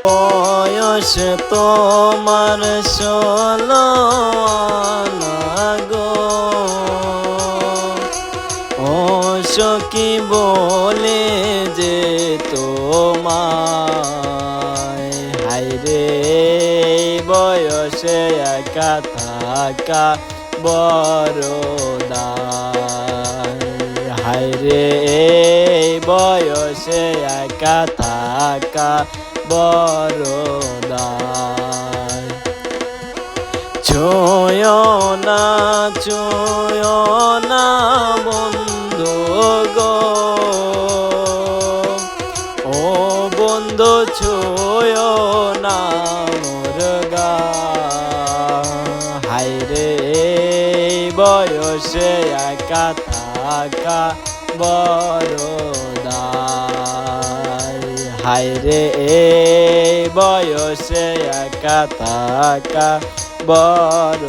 বয়স তোমার 16 আনা গো, ও সখী বলে যে তোমায়, হায়রে বয়সে একা থাকা বড় দায়, হায়রে বয়সে একা থাকা বড় দায়। ছুঁয়ো না বন্ধু গো, ও বন্ধু ছুঁয়ো না মোর গায়, হায়রে বয়সে একা থাকা বড় দায়, হায়রে বয়সে একা থাকা বড়